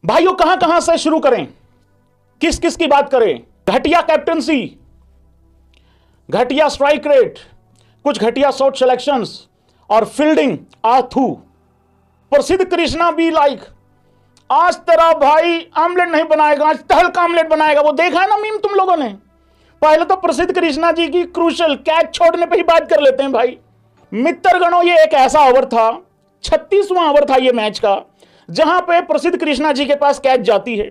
भाइयों कहां कहां से शुरू करें, किस किस की बात करें? घटिया कैप्टनसी, घटिया स्ट्राइक रेट, कुछ घटिया शॉट सिलेक्शंस और फील्डिंग आथू। प्रसिद्ध कृष्णा भी लाइक आज तेरा भाई आमलेट नहीं बनाएगा, आज तहलका आमलेट बनाएगा। वो देखा है ना मीम तुम लोगों ने? पहले तो प्रसिद्ध कृष्णा जी की क्रूशल कैच छोड़ने पे ही बात कर लेते हैं भाई। मित्रगणों, ये एक ऐसा ओवर था, 36वां ओवर था ये मैच का, जहां पे प्रसिद्ध कृष्णा जी के पास कैच जाती है।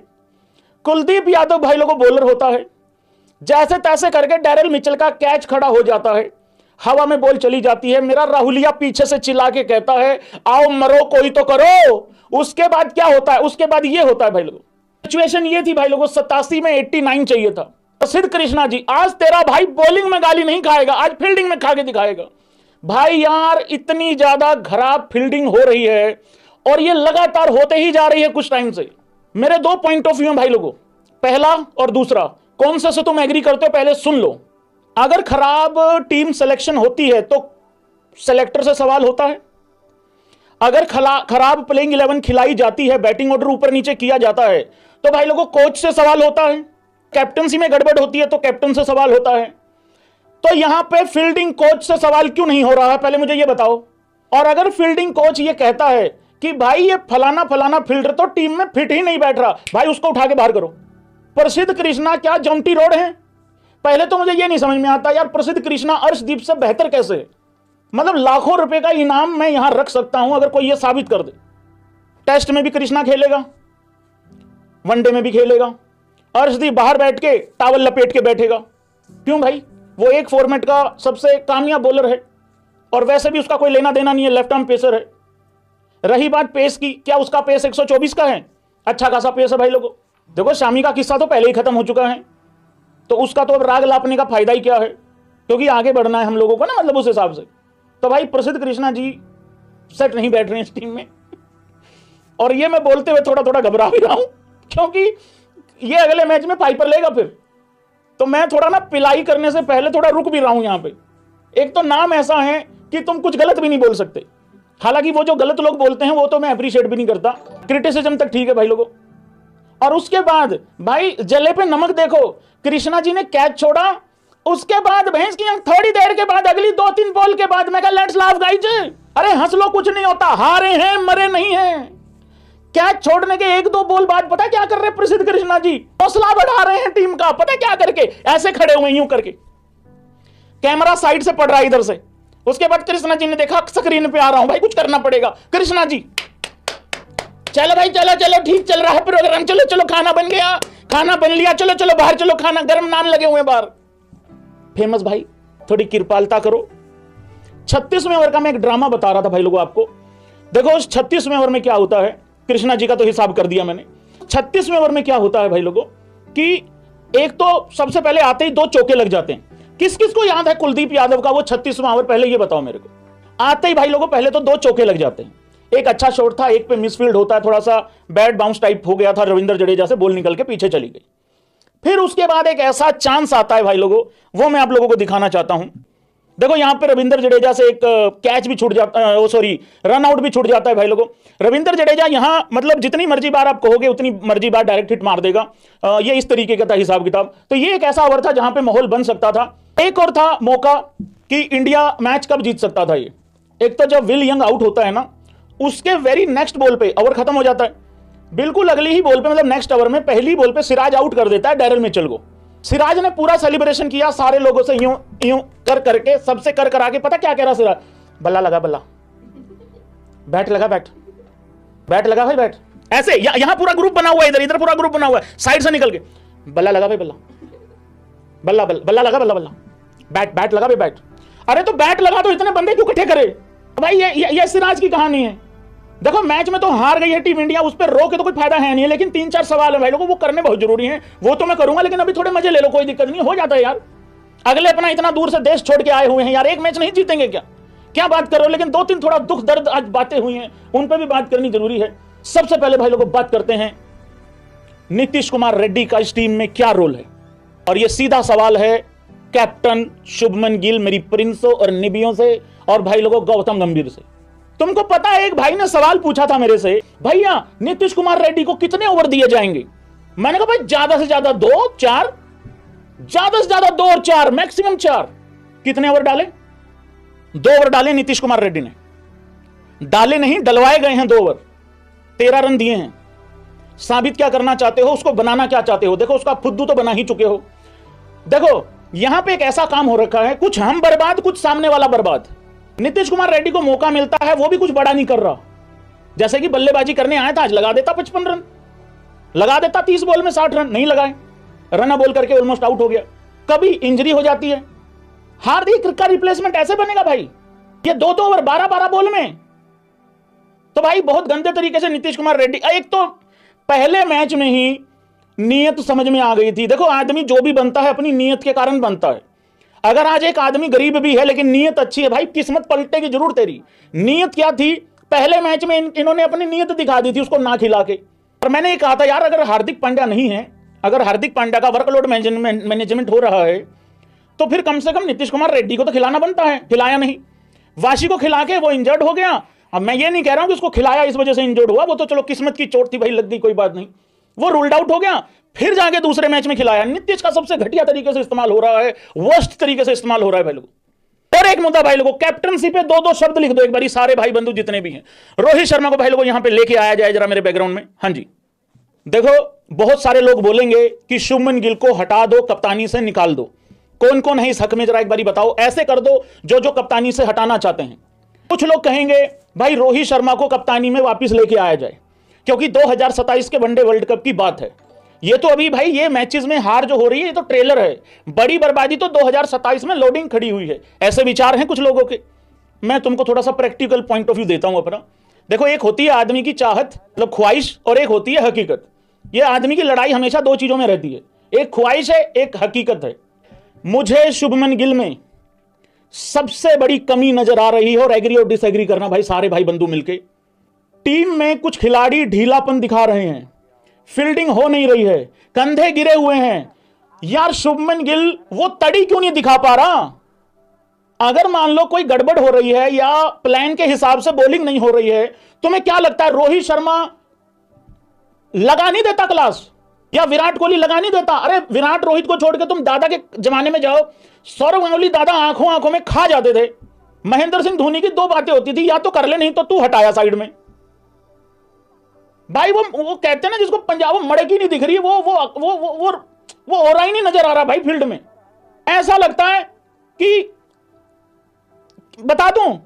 कुलदीप यादव भाई लोगों बॉलर होता है, जैसे तैसे करके डैरेल मिचेल का कैच खड़ा हो जाता है, हवा में बॉल चली जाती है। मेरा राहुलिया पीछे से चिल्ला के कहता है आओ मरो कोई तो करो। उसके बाद क्या होता है? उसके बाद ये होता है भाई लोगों, सिचुएशन ये थी भाई लोगों, 87 में 89 चाहिए था। प्रसिद्ध कृष्णा जी आज तेरा भाई बॉलिंग में गाली नहीं खाएगा, आज फील्डिंग में खा के दिखाएगा। भाई यार इतनी ज्यादा खराब फील्डिंग हो रही है और ये लगातार होते ही जा रही है कुछ टाइम से। मेरे दो पॉइंट ऑफ व्यू भाई लोगों, पहला और दूसरा, कौन से तुम एग्री करते हो पहले सुन लो। अगर खराब टीम सिलेक्शन होती है तो सेलेक्टर से सवाल होता है। अगर खराब प्लेइंग 11 खिलाई जाती है, बैटिंग ऑर्डर ऊपर नीचे किया जाता है, तो भाई लोगों कोच से सवाल होता है। कैप्टनसी में गड़बड़ होती है तो कैप्टन से सवाल होता है। तो यहां पे फील्डिंग कोच से सवाल क्यों नहीं हो रहा है, पहले मुझे ये बताओ। और अगर फील्डिंग कोच ये कहता है कि भाई ये फलाना फलाना फील्डर तो टीम में फिट ही नहीं बैठ रहा, भाई उसको उठा के बाहर करो। प्रसिद्ध कृष्णा क्या जॉन्टी रोड है? पहले तो मुझे ये नहीं समझ में आता यार, प्रसिद्ध कृष्णा अर्शदीप से बेहतर कैसे है? मतलब लाखों रुपए का इनाम मैं यहां रख सकता हूं अगर कोई ये साबित कर दे। टेस्ट में भी कृष्णा खेलेगा, वनडे में भी खेलेगा, अर्शदीप बाहर बैठ के टावल लपेट के बैठेगा। क्यों भाई? वो एक फॉर्मेट का सबसे कामयाब बॉलर है और वैसे भी उसका कोई लेना देना नहीं है, लेफ्ट आर्म पेसर है। रही बात पेस की, क्या उसका पेस 124 का है? अच्छा खासा पेस है भाई लोगों। देखो शामी का किस्सा तो पहले ही खत्म हो चुका है, तो उसका तो अब राग लापने का फायदा ही क्या है, क्योंकि आगे बढ़ना है हम लोगों को ना, मतलब उस हिसाब से। तो भाई प्रसिद्ध कृष्णा जी सेट नहीं बैठ रहे हैं इस टीम में। और ये मैं बोलते हुए थोड़ा थोड़ा घबरा भी रहा हूं, क्योंकि ये अगले मैच में पाइपर लेगा फिर, तो मैं थोड़ा ना पिलाई करने से पहले थोड़ा रुक भी रहा हूं यहां पे। एक तो नाम ऐसा है कि तुम कुछ गलत भी नहीं बोल सकते, हालांकि वो जो गलत लोग बोलते हैं वो तो मैं अप्रिशिएट भी नहीं करता, क्रिटिसिज्म तक ठीक है भाई लोगों। और उसके बाद भाई जले पे नमक देखो, कृष्णा जी ने कैच छोड़ा, उसके बाद भैंस की थोड़ी देर के बाद अगली 2-3 बॉल के बाद मैं कहा लेट्स लाफ गाइज, अरे हंस लो, कुछ नहीं होता, हारे हैं मरे नहीं हैं। कैच छोड़ने के 1-2 बॉल बाद पता क्या कर रहे हैं प्रसिद्ध कृष्णा जी? हौसला बढ़ा रहे हैं टीम का, पता क्या करके? ऐसे खड़े हुए यूं करके, कैमरा साइड से पड़ रहा है इधर से। उसके बाद कृष्णा जी ने देखा स्क्रीन पे आ रहा हूं भाई, कुछ करना पड़ेगा। कृष्णा जी चलो भाई, चलो चलो ठीक चल रहा है प्रोग्राम, चलो चलो खाना बन गया, खाना बन लिया, चलो चलो बाहर चलो, खाना गर्म नान लगे हुए बाहर। फेमस भाई थोड़ी कृपालता करो। 36वें ओवर का मैं एक ड्रामा बता रहा था भाई लोगों आपको। देखो उस 36वें ओवर में क्या होता है, कृष्णा जी का तो हिसाब कर दिया मैंने। 36वें ओवर में क्या होता है भाई लोगों कि एक तो सबसे पहले आते ही 2 चौके लग जाते हैं। किस किस को याद है कुलदीप यादव का वो 36वां ओवर? पहले ये बताओ मेरे को। आते ही भाई लोगों पहले तो 2 चौके लग जाते हैं। एक अच्छा शॉट था, एक पे मिसफील्ड होता है, थोड़ा सा बैट बाउंस टाइप हो गया था, रविंद्र जडेजा से बॉल निकल के पीछे चली गई। फिर उसके बाद एक ऐसा चांस आता है भाई लोगों, वो मैं आप लोगों को दिखाना चाहता हूं। देखो यहां पे रविंद्र जडेजा से एक कैच भी छूट जाता, सॉरी रन आउट भी छूट जाता है भाई लोगों। रविंद्र जडेजा यहां मतलब जितनी मर्जी बार आप कहोगे उतनी मर्जी बार डायरेक्ट हिट मार देगा, ये इस तरीके का था हिसाब किताब। तो ये एक ऐसा ओवर था जहां पे माहौल बन सकता था। एक और था मौका कि इंडिया मैच कब जीत सकता था ये। एक तो जब विल यंग आउट होता है ना, उसके वेरी नेक्स्ट बॉल पे ओवर खत्म हो जाता है, बिल्कुल अगली ही बॉल पे, मतलब नेक्स्ट ओवर में पहली बॉल पे सिराज आउट कर देता है डैरेल मिचेल को। सिराज ने पूरा सेलिब्रेशन किया, सारे लोगों से यूं यूं कर करके, सबसे कर कर आके, पता क्या कह रहा सिराज? बल्ला लगा बल्ला, बैट लगा बैट, बैट लगा भाई बैट। ऐसे यहां पूरा ग्रुप बना हुआ है, इधर इधर पूरा ग्रुप बना हुआ है, साइड से निकल के बल्ला लगा भाई बल्ला, बल्ला बल्ला लगा बल्ला बल्ला, बैट बैट लगा भाई बैट। अरे तो बैट लगा तो इतने बंदे क्यों इकट्ठे करे भाई? ये सिराज की कहानी है। देखो मैच में तो हार गई है टीम इंडिया, उस पर रो के तो कोई फायदा है नहीं है, लेकिन 3-4 सवाल है भाई लोगों, वो करने बहुत जरूरी है। वो तो मैं करूंगा, लेकिन अभी थोड़े मजे ले लो, कोई दिक्कत नहीं, हो जाता है यार। अगले अपना इतना दूर से देश छोड़ के आए हुए हैं यार, एक मैच नहीं जीतेंगे क्या? क्या बात कर रहे हो? लेकिन 2-3 थोड़ा दुख दर्द आज बातें हुई हैं, उन पर भी बात करनी जरूरी है। सबसे पहले भाई लोगों बात करते हैं नीतीश कुमार रेड्डी का इस टीम में क्या रोल है। और ये सीधा सवाल है कैप्टन शुभमन गिल, मेरी प्रिंसों और निबियों से, और भाई लोगों गौतम गंभीर से। तुमको पता है, एक भाई ने सवाल पूछा था मेरे से, भैया नीतीश कुमार रेड्डी को कितने ओवर दिए जाएंगे? मैंने कहा भाई ज्यादा से ज्यादा 2 4, ज्यादा से ज्यादा 2 और 4, मैक्सिमम 4। कितने ओवर डाले? 2 ओवर डाले नीतीश कुमार रेड्डी ने। डाले नहीं, डलवाए गए हैं 2 ओवर, 13 रन दिए हैं। साबित क्या करना चाहते हो? उसको बनाना क्या चाहते हो? देखो उसका फुद्दू तो बना ही चुके हो। देखो यहां पे एक ऐसा काम हो रखा है, कुछ हम बर्बाद, कुछ सामने वाला बर्बाद। नीतीश कुमार रेड्डी को मौका मिलता है, वो भी कुछ बड़ा नहीं कर रहा। जैसे कि बल्लेबाजी करने आया था, आज लगा देता 55 रन, लगा देता 30 बॉल में 60 रन, नहीं लगाए, रन बॉल करके ऑलमोस्ट आउट हो गया। कभी इंजरी हो जाती है, हार्दिक का रिप्लेसमेंट ऐसे बनेगा भाई? ये 2 ओवर 12 बॉल में, तो भाई बहुत गंदे तरीके से नीतीश कुमार रेड्डी। एक तो पहले मैच में ही नीयत समझ में आ गई थी। देखो आदमी जो भी बनता है अपनी नीयत के कारण बनता है। अगर आज एक आदमी गरीब भी है लेकिन नीयत अच्छी है, भाई किस्मत पलटेगी जरूर तेरी। नीयत क्या थी? पहले मैच में इन्होंने अपनी नीयत दिखा दी थी उसको ना खिला के। और मैंने ये कहा था यार, अगर हार्दिक पांड्या नहीं है, अगर हार्दिक पांड्या का वर्कलोड मैनेजमेंट हो रहा है, तो फिर कम से कम नीतीश कुमार रेड्डी को तो खिलाना बनता है। खिलाया नहीं, वाशी को खिला के वो इंजर्ड हो गया। अब मैं ये नहीं कह रहा हूं कि उसको खिलाया इस वजह से इंजर्ड हुआ, वो तो चलो किस्मत की चोट थी भाई, लग गई, कोई बात नहीं, वो रूल्ड आउट हो गया। फिर जाके दूसरे मैच में खिलाया। नीतीश का सबसे घटिया तरीके से इस्तेमाल हो रहा है, वर्स्ट तरीके से इस्तेमाल हो रहा है भाई लोगों। और एक मुद्दा भाई लोगों, कैप्टनसी पे 2 शब्द लिख दो एक बारी, सारे भाई बंधु जितने भी हैं। रोहित शर्मा को भाई लोगों यहां पे लेके आया जाए जरा मेरे बैकग्राउंड में। हाँ जी, देखो बहुत सारे लोग बोलेंगे कि शुभमन गिल को हटा दो, कप्तानी से निकाल दो। कौन कौन है इस हक में जरा एक बारी बताओ। ऐसे कर दो जो जो कप्तानी से हटाना चाहते हैं। कुछ लोग कहेंगे भाई रोहित शर्मा को कप्तानी में वापस लेके आया जाए, क्योंकि 2027 के वनडे वर्ल्ड कप की बात है। ये तो अभी भाई ये मैचेस में हार जो हो रही है ये तो ट्रेलर है, बड़ी बर्बादी तो 2027 में लोडिंग खड़ी हुई है। ऐसे विचार हैं कुछ लोगों के। मैं तुमको थोड़ा सा प्रैक्टिकल पॉइंट ऑफ व्यू देता हूं अपना। देखो एक होती है आदमी की चाहत, मतलब ख्वाहिश, और एक होती है हकीकत। ये आदमी की लड़ाई हमेशा 2 चीजों में रहती है, एक ख्वाहिश है, एक हकीकत है। मुझे शुभमन गिल में सबसे बड़ी कमी नजर आ रही है, और एग्री और डिसएग्री करना भाई सारे भाई बंधु मिलके। टीम में कुछ खिलाड़ी ढीलापन दिखा रहे हैं, फील्डिंग हो नहीं रही है, कंधे गिरे हुए हैं। यार शुभमन गिल वो तड़ी क्यों नहीं दिखा पा रहा? अगर मान लो कोई गड़बड़ हो रही है या प्लान के हिसाब से बॉलिंग नहीं हो रही है, तुम्हें क्या लगता है रोहित शर्मा लगा नहीं देता क्लास, या विराट कोहली लगा नहीं देता? अरे विराट रोहित को छोड़ के तुम दादा के जमाने में जाओ, सौरव गांगुली दादा आंखों आंखों में खा जाते थे। महेंद्र सिंह धोनी की 2 बातें होती थी, या तो कर ले नहीं तो तू हटाया साइड में। भाई वो कहते हैं ना जिसको पंजाब मड़की नहीं दिख रही है, वो हो रहा ही नहीं नजर आ रहा भाई फील्ड में। ऐसा लगता है कि बता दूं,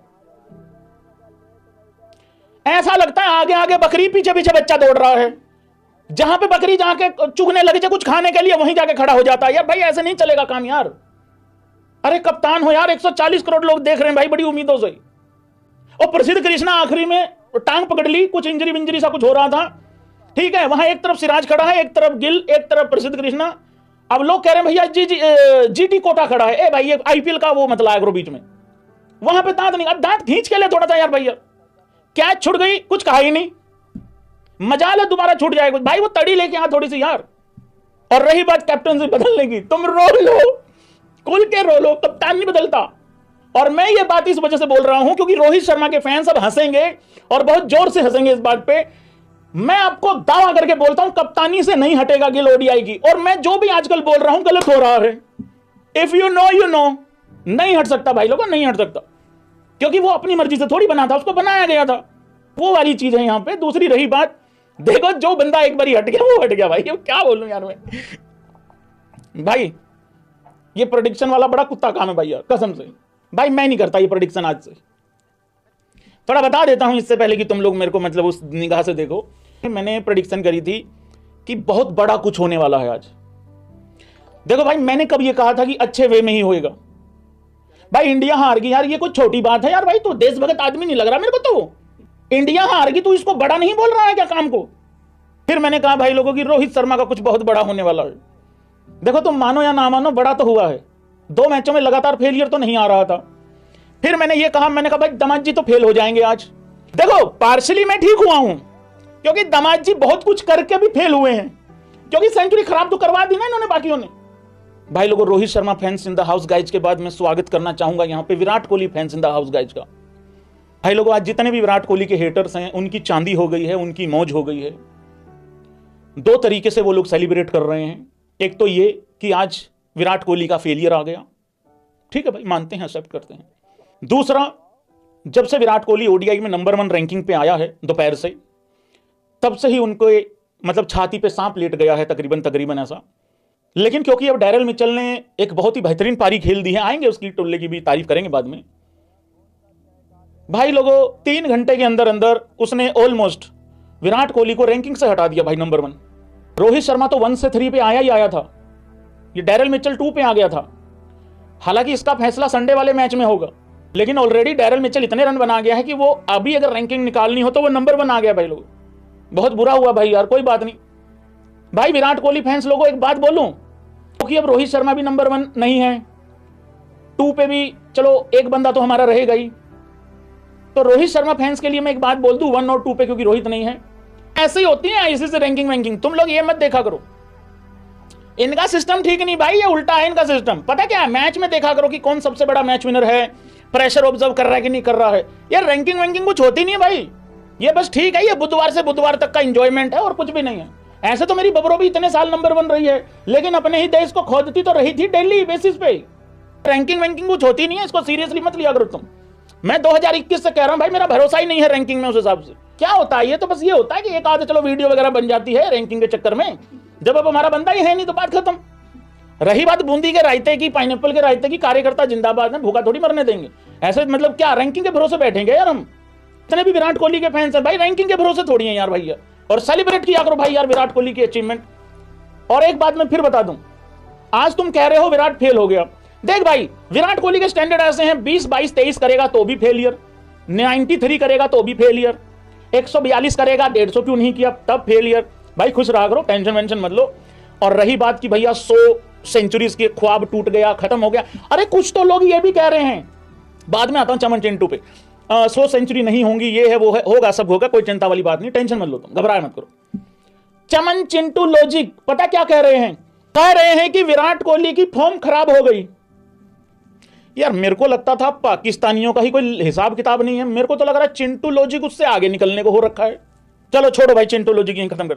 ऐसा लगता है आगे आगे बकरी पीछे पीछे बच्चा दौड़ रहा है। जहां पे बकरी जाके चुगने लगे जाए कुछ खाने के लिए, वहीं जाके खड़ा हो जाता है। यार भाई ऐसे नहीं चलेगा काम यार। अरे कप्तान हो यार, 140 करोड़ लोग देख रहे हैं भाई बड़ी उम्मीदों से। और प्रसिद्ध कृष्णा आखिरी में टांग पकड़ ली, कुछ इंजरी विंजरी सा कुछ हो रहा था, ठीक है। वहां एक तरफ सिराज खड़ा है, एक तरफ गिल, एक तरफ प्रसिद्ध कृष्णा। अब लोग कह रहे हैं भैया जीटी कोटा खड़ा है। ए भाई ये आईपीएल का वो मतलब आगरो बीच में, वहां पे दांत नहीं, अब दांत खींच के ले थोड़ा सा यार भैया। कैच छुट गई, कुछ कहा ही नहीं, मजाल है दोबारा छूट जाएगा भाई। वो तड़ी लेके आ थोड़ी सी यार। और रही बात कैप्टन से बदलने की, तुम रो लो, खुल के रो लो, कप्तान नहीं बदलता। और मैं ये बात इस वजह से बोल रहा हूं क्योंकि रोहित शर्मा के फैंस अब हंसेंगे और बहुत जोर से हंसेंगे इस बात पे। मैं आपको दावा करके बोलता हूं कप्तानी से नहीं हटेगा गिल ओडीआई की। और मैं जो भी आजकल बोल रहा हूं गलत हो रहा है। If you know you know, नहीं हट सकता भाई लोगों, नहीं हट सकता, क्योंकि वो अपनी मर्जी से थोड़ी बना था, उसको बनाया गया था। वो वाली चीज है यहां पे। दूसरी रही बात, देखो जो बंदा एक बार हट गया वो हट गया भाई। क्या बोलूं यार मैं भाई, ये प्रेडिक्शन वाला बड़ा कुत्ता काम है भाई यार, कसम से भाई मैं नहीं करता ये प्रेडिक्शन। आज से थोड़ा बता देता हूं इससे पहले कि तुम लोग मेरे को मतलब उस निगाह से देखो। मैंने प्रेडिक्शन करी थी कि बहुत बड़ा कुछ होने वाला है आज। देखो भाई मैंने कब ये कहा था कि अच्छे वे में ही होएगा। भाई इंडिया हार गई यार, ये कोई छोटी बात है यार भाई। तो देशभक्त आदमी नहीं लग रहा मेरे को। तो इंडिया हार गई, तू इसको बड़ा नहीं बोल रहा है क्या काम को? फिर मैंने कहा भाई लोगों की रोहित शर्मा का कुछ बहुत बड़ा होने वाला है। देखो तुम मानो या ना मानो, बड़ा तो हुआ है। 2 मैचों में लगातार फेलियर तो नहीं आ रहा था। फिर मैंने ये कहा, मैंने कहा भाई दामाद जी तो फेल हो जाएंगे आज। देखो पार्शली मैं ठीक हुआ हूं, क्योंकि दामाद जी बहुत कुछ करके भी फेल हुए हैं, क्योंकि सेंचुरी खराब तो करवा दी ना इन्होंने बाकियों ने। भाई लोगों Rohit Sharma fans in the house guys के बाद मैं स्वागत करना चाहूंगा यहां पे Virat Kohli fans in the house guys का। भाई लोगों, आज जितने भी विराट कोहली के हेटर्स हैं उनकी चांदी हो गई है, उनकी मौज हो गई है। दो तरीके से वो लोग सेलिब्रेट कर रहे हैं। एक तो ये कि आज विराट कोहली का फेलियर आ गया, ठीक है भाई, मानते हैं, एक्सेप्ट करते हैं। दूसरा, जब से विराट कोहली ओडीआई में नंबर 1 रैंकिंग पे आया है दोपहर से, तब से ही उनको मतलब छाती पे सांप लेट गया है, तकरीबन ऐसा। लेकिन क्योंकि अब डैरेल मिचेल ने एक बहुत ही बेहतरीन पारी खेल दी है, आएंगे उसकी टोल्ले की भी तारीफ करेंगे बाद में। भाई लोगों, 3 घंटे के अंदर अंदर उसने ऑलमोस्ट विराट कोहली को रैंकिंग से हटा दिया भाई, नंबर 1। रोहित शर्मा तो 1 से 3 पे आया ही आया था, ये डैरेल मिचेल 2 पे आ गया था। हालांकि इसका फैसला संडे वाले मैच में होगा, लेकिन ऑलरेडी डैरेल मिचेल इतने रन बना गया है कि वो अभी अगर रैंकिंग निकालनी हो तो वो नंबर 1 आ गया भाई लोग। बहुत बुरा हुआ भाई यार, कोई बात नहीं भाई। विराट कोहली फैंस लोगों एक बात बोलूं, क्योंकि अब रोहित शर्मा भी नंबर 1 नहीं है, 2 पे भी चलो एक बंदा तो हमारा रहेगा ही। तो रोहित शर्मा फैंस के लिए मैं एक बात बोल दूं, 1 और 2 पे क्योंकि रोहित नहीं है। ऐसे ही होती है आईसीसी रैंकिंग वैंकिंग, तुम लोग ये मत देखा करो, इनका सिस्टम ठीक नहीं भाई, ये उल्टा है इनका सिस्टम। पता क्या है, मैच में देखा करो कि कौन सबसे बड़ा मैच विनर है, प्रेशर ऑब्जर्व कर रहा है कि नहीं कर रहा है। यार रैंकिंग वैंकिंग कुछ होती नहीं है भाई, ये बस ठीक है, ये बुधवार से बुधवार तक का एंजॉयमेंट है और कुछ भी नहीं है। ऐसे तो मेरी बबरो भी इतने साल नंबर 1 रही है, लेकिन अपने ही देश को खोदती तो रही थी डेली बेसिस पे। रैंकिंग वैंकिंग कुछ होती नहीं है, इसको सीरियसली मत लिया करो तुम। मैं 2021 से कह रहा हूं भाई, मेरा भरोसा ही नहीं है रैंकिंग में उस हिसाब से। क्या होता है, ये तो बस ये होता है कि एक आधे चलो वीडियो वगैरह बन जाती है रैंकिंग के चक्कर में, जब अब हमारा बंदा ही है नहीं तो बात खत्म। रही बात बूंदी के रायते की, पाइनएप्पल के रायते की, कार्यकर्ता जिंदाबाद में भूखा थोड़ी मरने देंगे। ऐसे मतलब क्या रैंकिंग के भरोसे बैठेंगे यार हम? इतने भी विराट कोहली के फैंस हैं भाई, रैंकिंग के भरोसे थोड़ी है यार भैया। और सेलिब्रेट किया करो भाई यार विराट कोहली की अचीवमेंट। और एक बात मैं फिर बता दूं, आज तुम कह रहे हो विराट फेल हो गया, देख भाई विराट कोहली के स्टैंडर्ड ऐसे हैं, 20 22 23 करेगा तो भी फेलियर, 93 करेगा तो भी फेलियर, 142 करेगा 150 क्यों नहीं किया तब फेलियर। भाई खुश रहा करो, टेंशन वेंशन मत लो। और रही बात कि भैया 100 सेंचुरीज के ख्वाब टूट गया, खत्म हो गया, अरे कुछ तो लोग ये भी कह रहे हैं, बाद में आता हूं चमन चिंटू पे, 100 सेंचुरी नहीं होंगी, ये है वो है, होगा सब होगा, कोई चिंता वाली बात नहीं, टेंशन मत लो तुम, घबराए मत करो। चमन चिंटू लॉजिक पता क्या कह रहे हैं? कह रहे हैं कि विराट कोहली की फॉर्म खराब हो गई। यार मेरे को लगता था पाकिस्तानियों का ही कोई हिसाब किताब नहीं है, मेरे को तो लग रहा है चिंटू लॉजिक उससे आगे निकलने को हो रखा है। चलो छोड़ो भाई, चिंटू लॉजिक यहीं खत्म कर।